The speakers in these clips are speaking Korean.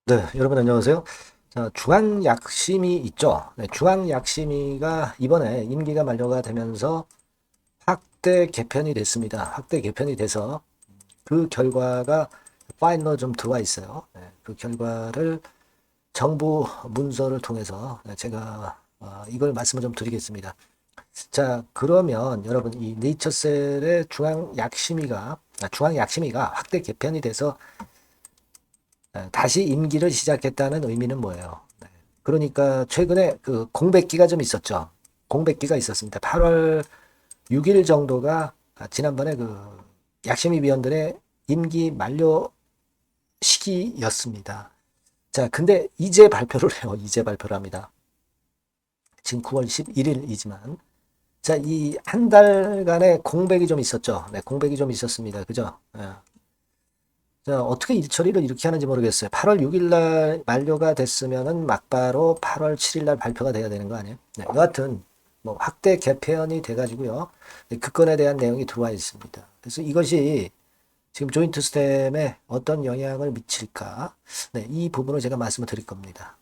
네, 여러분 안녕하세요. 자, 중앙약심위 있죠? 네, 중앙약심위가 이번에 임기가 만료가 되면서 확대 개편이 됐습니다. 확대 개편이 돼서 그 결과가 파일로 좀 들어와 있어요. 네, 그 결과를 정부 문서를 통해서 제가 이걸 말씀을 좀 드리겠습니다. 자, 그러면 여러분 이 네이처셀의 중앙약심위가 확대 개편이 돼서 다시 임기를 시작했다는 의미는 뭐예요? 네. 그러니까 최근에 그 공백기가 좀 있었죠. 공백기가 있었습니다. 8월 6일 정도가 지난번에 그 약심위 위원들의 임기 만료 시기였습니다. 자, 근데 이제 발표를 해요. 이제 발표를 합니다. 지금 9월 11일이지만. 자, 이 한 달간의 공백이 좀 있었죠. 네, 공백이 좀 있었습니다. 그죠? 예. 자, 어떻게 일 처리를 이렇게 하는지 모르겠어요. 8월 6일 날 만료가 됐으면은 막바로 8월 7일 날 발표가 돼야 되는 거 아니에요? 네, 여하튼 뭐 확대 개편이 돼가지고요. 네, 그 건에 대한 내용이 들어와 있습니다. 그래서 이것이 지금 조인트 스템에 어떤 영향을 미칠까? 네, 이 부분을 제가 말씀을 드릴 겁니다.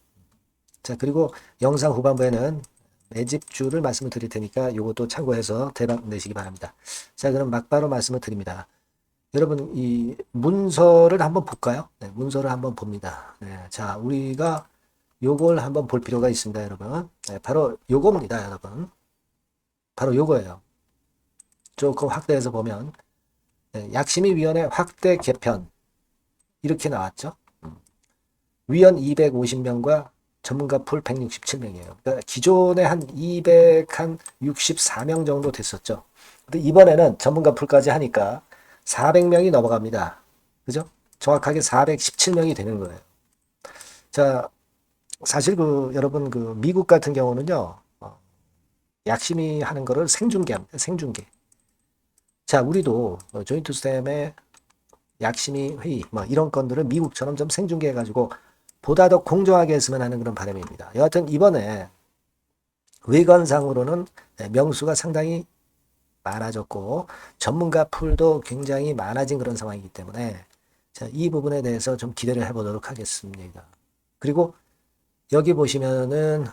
자, 그리고 영상 후반부에는 매집주를 말씀을 드릴 테니까 이것도 참고해서 대박 내시기 바랍니다. 자, 그럼 막바로 말씀을 드립니다. 여러분, 이 문서를 한번 볼까요? 네, 문서를 한번 봅니다. 네, 자, 우리가 요걸 한번 볼 필요가 있습니다, 여러분. 네, 바로 요겁니다, 여러분. 바로 요거예요. 조금 확대해서 보면, 네, 약심위위원회 확대 개편. 이렇게 나왔죠. 위원 250명과 전문가 풀 167명이에요. 그러니까 기존에 한 264명 정도 됐었죠. 근데 이번에는 전문가 풀까지 하니까 400명이 넘어갑니다. 그죠? 정확하게 417명이 되는 거예요. 자, 사실 그 여러분 그 미국 같은 경우는요. 약심이 하는 거를 생중계합니다. 생중계. 자, 우리도 조인트 스템의 약심이 회의 뭐 이런 건들을 미국처럼 좀 생중계해 가지고 보다 더 공정하게 했으면 하는 그런 바람입니다. 여하튼 이번에 외관상으로는 명수가 상당히 많아졌고 전문가 풀도 굉장히 많아진 그런 상황이기 때문에 자, 이 부분에 대해서 좀 기대를 해보도록 하겠습니다. 그리고 여기 보시면은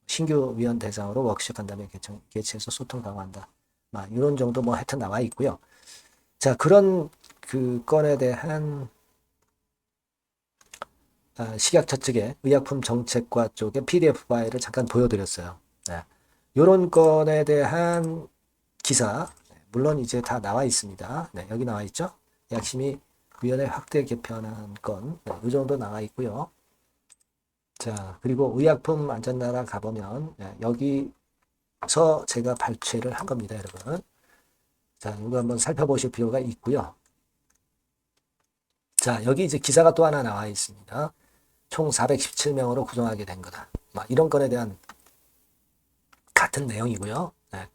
신규 위원 대상으로 워크숍 한 다음에 개최해서 소통 강화한다. 이런 정도 뭐 하여튼 나와 있고요. 자, 그런 그 건에 대한 식약처 측의 의약품 정책과 쪽의 PDF 파일을 잠깐 보여드렸어요. 네. 이런 건에 대한 기사, 물론 이제 다 나와 있습니다. 네, 여기 나와 있죠. 약심이 위원회 확대 개편한 건, 네, 이 정도 나와 있고요. 자, 그리고 의약품 안전나라 가보면, 네, 여기서 제가 발췌를 한 겁니다, 여러분. 자, 이거 한번 살펴보실 필요가 있고요. 자, 여기 이제 기사가 또 하나 나와 있습니다. 총 417명으로 구성하게 된 거다. 이런 건에 대한 같은 내용이고요. 네.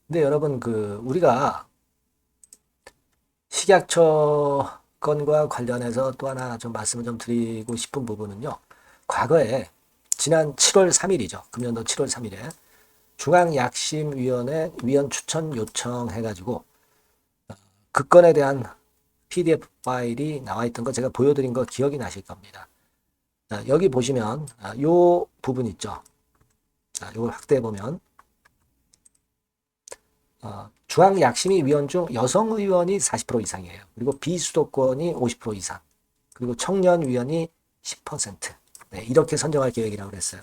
근데 여러분, 그, 우리가 식약처 건과 관련해서 또 하나 좀 말씀을 좀 드리고 싶은 부분은요. 과거에 지난 7월 3일이죠. 금년도 7월 3일에 중앙약심위원회 위원 추천 요청해가지고 그 건에 대한 PDF 파일이 나와 있던 거 제가 보여드린 거 기억이 나실 겁니다. 자, 여기 보시면 요 부분 있죠. 자, 이걸 확대해 보면 중앙약심위 위원 중 여성 의원이 40% 이상이에요. 그리고 비수도권이 50% 이상. 그리고 청년 위원이 10%. 네, 이렇게 선정할 계획이라고 그랬어요.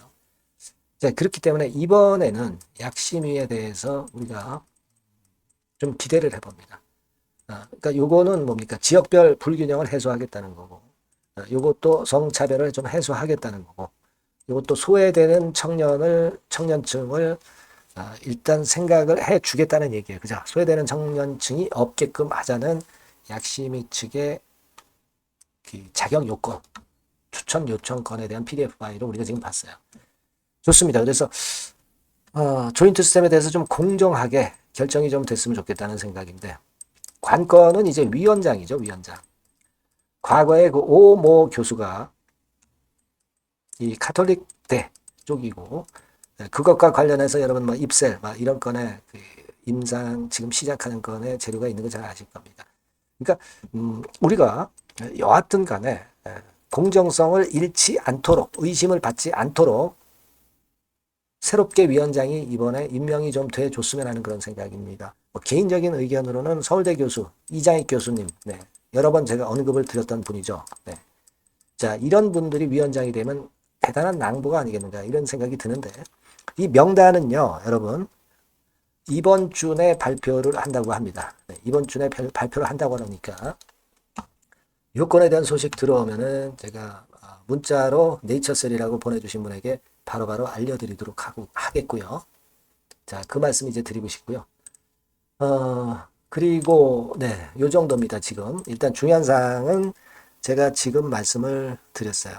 자, 그렇기 때문에 이번에는 약심위에 대해서 우리가 좀 기대를 해봅니다. 그러니까 요거는 뭡니까? 지역별 불균형을 해소하겠다는 거고, 요것도 성차별을 좀 해소하겠다는 거고, 요것도 소외되는 청년층을 일단 생각을 해 주겠다는 얘기예요. 그죠? 소외되는 청년층이 없게끔 하자는 약심위 측의 그 자격 요건, 추천 요청건에 대한 PDF 파일을 우리가 지금 봤어요. 좋습니다. 그래서 조인트 시스템에 대해서 좀 공정하게 결정이 좀 됐으면 좋겠다는 생각인데 관건은 이제 위원장이죠. 위원장. 과거에 그 오모 교수가 이 카톨릭대 쪽이고 그것과 관련해서 여러분 뭐 입셀 이런 건에 그 임상 지금 시작하는 건에 재료가 있는 거 잘 아실 겁니다. 그러니까 우리가 여하튼 간에 공정성을 잃지 않도록, 의심을 받지 않도록 새롭게 위원장이 이번에 임명이 좀 돼줬으면 하는 그런 생각입니다. 뭐 개인적인 의견으로는 서울대 교수, 이장익 교수님, 네, 여러 번 제가 언급을 드렸던 분이죠. 네. 자, 이런 분들이 위원장이 되면 대단한 낭보가 아니겠는가 이런 생각이 드는데, 이 명단은요, 여러분, 이번 주 내 발표를 한다고 합니다. 네, 이번 주 내 발표를 한다고 하니까 요건에 대한 소식 들어오면은 제가 문자로 네이처셀이라고 보내주신 분에게 바로바로 알려드리도록 하겠고요. 자, 그 말씀 이제 드리고 싶고요. 그리고 네, 요 정도입니다. 지금 일단 중요한 사항은 제가 지금 말씀을 드렸어요.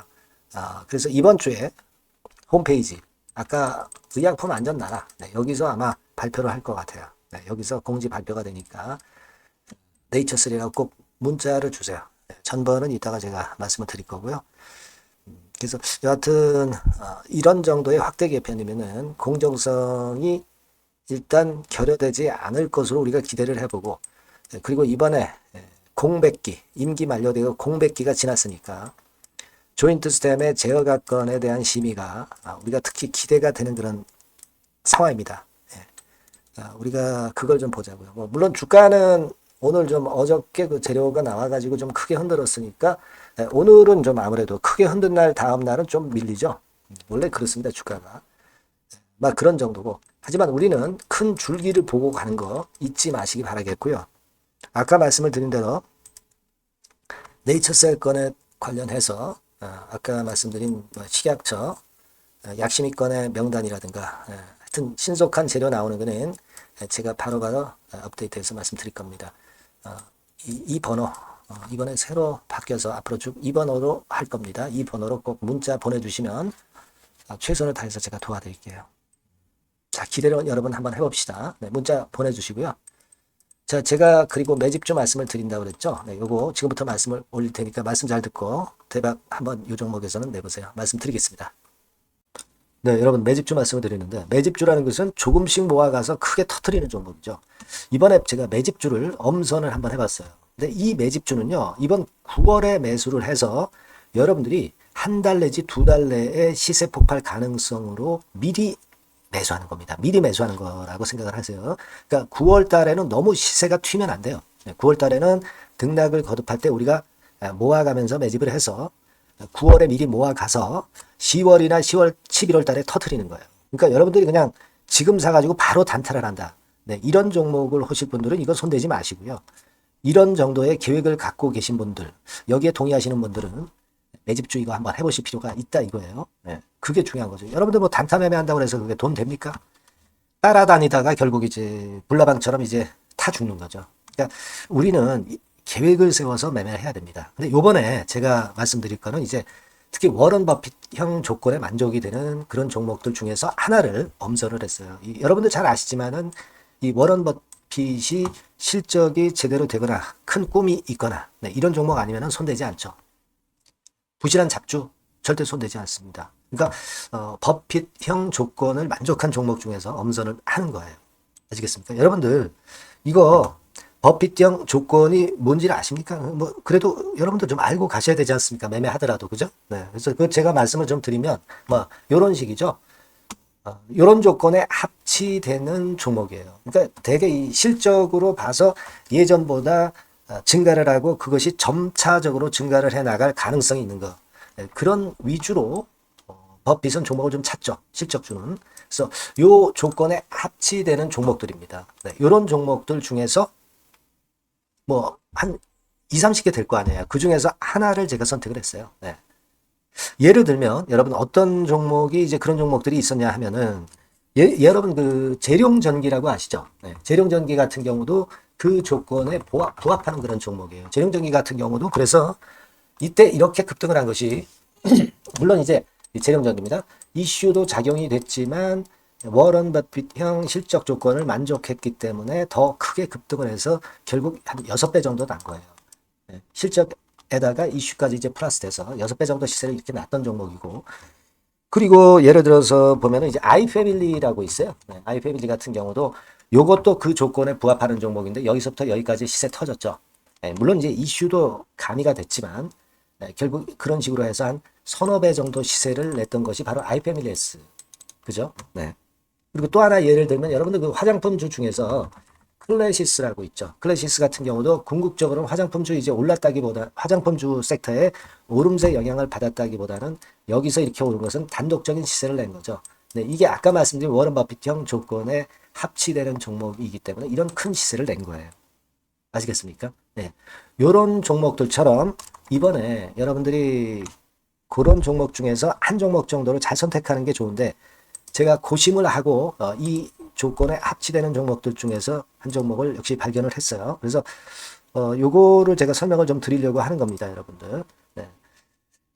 그래서 이번 주에 홈페이지 아까 의약품 안전 나라, 네, 여기서 아마 발표를 할 것 같아요. 네, 여기서 공지 발표가 되니까 네이처3라고 꼭 문자를 주세요. 네, 전번은 이따가 제가 말씀을 드릴 거고요. 그래서 여하튼 이런 정도의 확대 개편이면은 공정성이 일단 결여되지 않을 것으로 우리가 기대를 해보고, 그리고 이번에 공백기, 임기 만료되고 공백기가 지났으니까 조인트 스템의 제어가건에 대한 심의가 우리가 특히 기대가 되는 그런 상황입니다. 우리가 그걸 좀 보자고요. 뭐 물론 주가는 오늘 좀 어저께 그 재료가 나와가지고 좀 크게 흔들었으니까 오늘은 좀 아무래도 크게 흔든 날 다음 날은 좀 밀리죠. 원래 그렇습니다. 주가가. 막 그런 정도고. 하지만 우리는 큰 줄기를 보고 가는 거 잊지 마시기 바라겠고요. 아까 말씀을 드린 대로 네이처셀 건에 관련해서 아까 말씀드린 식약처 약심이 건의 명단이라든가 하여튼 신속한 재료 나오는 거는 제가 바로바로 업데이트해서 말씀드릴 겁니다. 이 번호 이번에 새로 바뀌어서 앞으로 쭉 이 번호로 할 겁니다. 이 번호로 꼭 문자 보내주시면 최선을 다해서 제가 도와드릴게요. 자, 기대를 여러분 한번 해봅시다. 네, 문자 보내주시고요. 자, 제가 그리고 매집주 말씀을 드린다고 그랬죠. 네, 요거 지금부터 말씀을 올릴 테니까 말씀 잘 듣고 대박 한번 요 종목에서는 내보세요. 말씀 드리겠습니다. 네, 여러분 매집주 말씀을 드리는데, 매집주라는 것은 조금씩 모아가서 크게 터트리는 종목이죠. 이번에 제가 매집주를 엄선을 한번 해봤어요. 근데 이 매집주는요, 이번 9월에 매수를 해서 여러분들이 한 달 내지 두 달 내에 시세 폭발 가능성으로 미리 매수하는 겁니다. 미리 매수하는 거라고 생각을 하세요. 그러니까 9월 달에는 너무 시세가 튀면 안 돼요. 9월 달에는 등락을 거듭할 때 우리가 모아가면서 매집을 해서 9월에 미리 모아가서 10월이나 10월, 11월 달에 터트리는 거예요. 그러니까 여러분들이 그냥 지금 사가지고 바로 단타를 한다. 네, 이런 종목을 하실 분들은 이거 손대지 마시고요. 이런 정도의 계획을 갖고 계신 분들, 여기에 동의하시는 분들은 매집주 이거 한번 해보실 필요가 있다 이거예요. 네, 그게 중요한 거죠. 여러분들 뭐 단타 매매한다고 해서 그게 돈 됩니까? 따라다니다가 결국 이제 불나방처럼 이제 타 죽는 거죠. 그러니까 우리는 계획을 세워서 매매를 해야 됩니다. 근데 요번에 제가 말씀드릴 거는 이제 특히 워런 버핏형 조건에 만족이 되는 그런 종목들 중에서 하나를 엄선을 했어요. 여러분들 잘 아시지만은 이 워런 버핏이 실적이 제대로 되거나 큰 꿈이 있거나 네, 이런 종목 아니면은 손대지 않죠. 부실한 잡주 절대 손대지 않습니다. 그러니까 버핏형 조건을 만족한 종목 중에서 엄선을 하는 거예요. 아시겠습니까? 여러분들 이거 버핏형 조건이 뭔지를 아십니까? 뭐 그래도 여러분들 좀 알고 가셔야 되지 않습니까? 매매하더라도 그죠? 네, 그래서 그 제가 말씀을 좀 드리면 뭐 이런 식이죠. 이런 조건에 합치되는 종목이에요. 그러니까 되게 이 실적으로 봐서 예전보다 증가를 하고 그것이 점차적으로 증가를 해 나갈 가능성이 있는 거. 네, 그런 위주로 버핏은 종목을 좀 찾죠. 실적주는. 그래서 요 조건에 합치되는 종목들입니다. 네, 이런 종목들 중에서 뭐 한 2, 30개 될 거 아니에요. 그 중에서 하나를 제가 선택을 했어요. 네. 예를 들면 여러분 어떤 종목이 이제 그런 종목들이 있었냐 하면은 여러분 그 재룡전기라고 아시죠? 네. 재룡전기 같은 경우도 그 조건에 부합하는 그런 종목이에요. 재룡전기 같은 경우도 그래서 이때 이렇게 급등을 한 것이 물론 이제 재룡전기입니다. 이슈도 작용이 됐지만 워런 버핏형 실적 조건을 만족했기 때문에 더 크게 급등을 해서 결국 한 6배 정도 난 거예요. 네. 실적에다가 이슈까지 이제 플러스 돼서 6배 정도 시세를 이렇게 놨던 종목이고, 그리고 예를 들어서 보면은 이제 아이패밀리라고 있어요. 네. 아이패밀리 같은 경우도 요것도 그 조건에 부합하는 종목인데 여기서부터 여기까지 시세 터졌죠. 네. 물론 이제 이슈도 가미가 됐지만 결국 그런 식으로 해서 한 서너 배 정도 시세를 냈던 것이 바로 아이패밀리에스. 그죠? 네. 그리고 또 하나 예를 들면 여러분들 그 화장품주 중에서 클래시스라고 있죠. 클래시스 같은 경우도 궁극적으로는 화장품주 이제 올랐다기보다 화장품주 섹터에 오름세 영향을 받았다기보다는 여기서 이렇게 오른 것은 단독적인 시세를 낸 거죠. 네, 이게 아까 말씀드린 워런 버핏형 조건에 합치되는 종목이기 때문에 이런 큰 시세를 낸 거예요. 아시겠습니까? 네. 요런 종목들처럼 이번에 여러분들이 그런 종목 중에서 한 종목 정도를 잘 선택하는 게 좋은데 제가 고심을 하고 이 조건에 합치되는 종목들 중에서 한 종목을 역시 발견을 했어요. 그래서 요거를 제가 설명을 좀 드리려고 하는 겁니다, 여러분들. 네.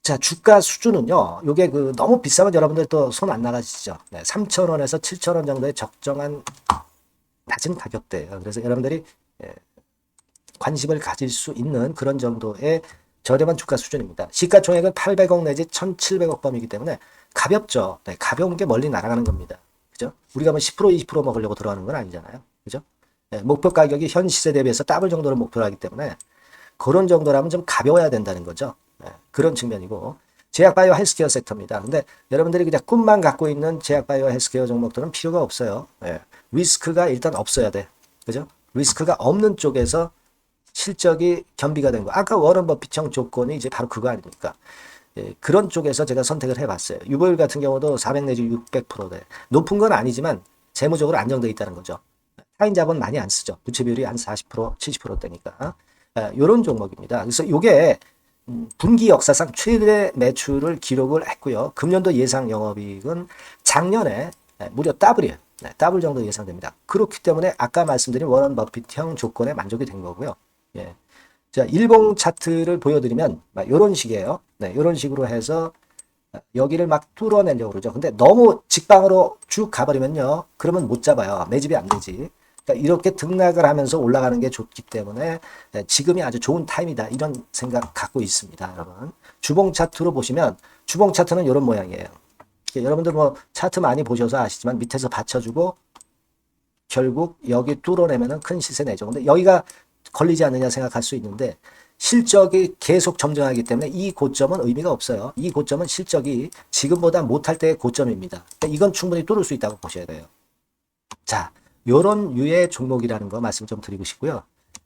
자, 주가 수준은요. 요게 그 너무 비싸면 여러분들 또 손 안 나가시죠. 네, 3,000원에서 7,000원 정도의 적정한 낮은 가격대예요. 그래서 여러분들이 관심을 가질 수 있는 그런 정도의 저렴한 주가 수준입니다. 시가총액은 800억 내지 1,700억 범이기 때문에 가볍죠. 네, 가벼운 게 멀리 날아가는 겁니다. 그죠? 우리가 뭐 10% 20% 먹으려고 들어가는 건 아니잖아요. 그죠? 네, 목표 가격이 현 시세 대비해서 더블 정도를 목표로 하기 때문에 그런 정도라면 좀 가벼워야 된다는 거죠. 네, 그런 측면이고 제약바이오 헬스케어 섹터입니다. 근데 여러분들이 그냥 꿈만 갖고 있는 제약바이오 헬스케어 종목들은 필요가 없어요. 네, 리스크가 일단 없어야 돼. 그죠? 리스크가 없는 쪽에서 실적이 겸비가 된 거. 아까 워런 버핏형 조건이 이제 바로 그거 아닙니까? 예, 그런 쪽에서 제가 선택을 해봤어요. 유보율 같은 경우도 400 내지 600%대. 높은 건 아니지만 재무적으로 안정되어 있다는 거죠. 타인 자본 많이 안 쓰죠. 부채 비율이 한 40%, 70%대니까. 이런 종목입니다. 그래서 이게 분기 역사상 최대 매출을 기록을 했고요. 금년도 예상 영업이익은 작년에 무려 더블이에요. 네, 더블 정도 예상됩니다. 그렇기 때문에 아까 말씀드린 워런 버핏형 조건에 만족이 된 거고요. 예. 자, 일봉 차트를 보여드리면 이런 식이에요. 네, 이런 식으로 해서 여기를 막 뚫어내려고 그러죠. 근데 너무 직방으로 쭉 가버리면요. 그러면 못 잡아요. 매집이 안 되지. 그러니까 이렇게 등락을 하면서 올라가는 게 좋기 때문에 지금이 아주 좋은 타임이다. 이런 생각 갖고 있습니다. 여러분. 주봉 차트로 보시면 주봉 차트는 이런 모양이에요. 여러분들 뭐 차트 많이 보셔서 아시지만 밑에서 받쳐주고 결국 여기 뚫어내면은 큰 시세 내죠. 근데 여기가 걸리지 않느냐 생각할 수 있는데 실적이 계속 점증하기 때문에 이 고점은 의미가 없어요. 이 고점은 실적이 지금보다 못할 때의 고점입니다. 그러니까 이건 충분히 뚫을 수 있다고 보셔야 돼요. 자, 요런 유의 종목이라는 거 말씀 좀 드리고 싶고요.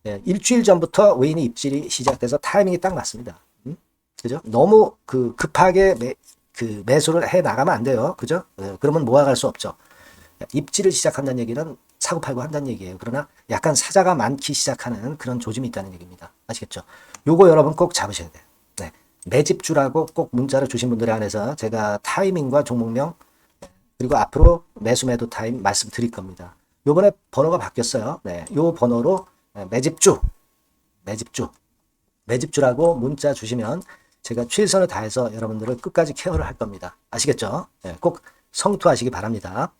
예, 일주일 전부터 외인이 입질이 시작돼서 타이밍이 딱 맞습니다. 그죠? 너무 급하게 매수를 해 나가면 안 돼요. 그죠? 예, 그러면 모아갈 수 없죠. 입지를 시작한다는 얘기는 사고 팔고 한다는 얘기예요. 그러나 약간 사자가 많기 시작하는 그런 조짐이 있다는 얘기입니다. 아시겠죠? 요거 여러분 꼭 잡으셔야 돼요. 네. 매집주라고 꼭 문자를 주신 분들에 한해서 제가 타이밍과 종목명 그리고 앞으로 매수 매도 타임 말씀드릴 겁니다. 요번에 번호가 바뀌었어요. 네. 요 번호로 매집주라고 문자 주시면 제가 최선을 다해서 여러분들을 끝까지 케어를 할 겁니다. 아시겠죠? 네. 꼭 성투하시기 바랍니다.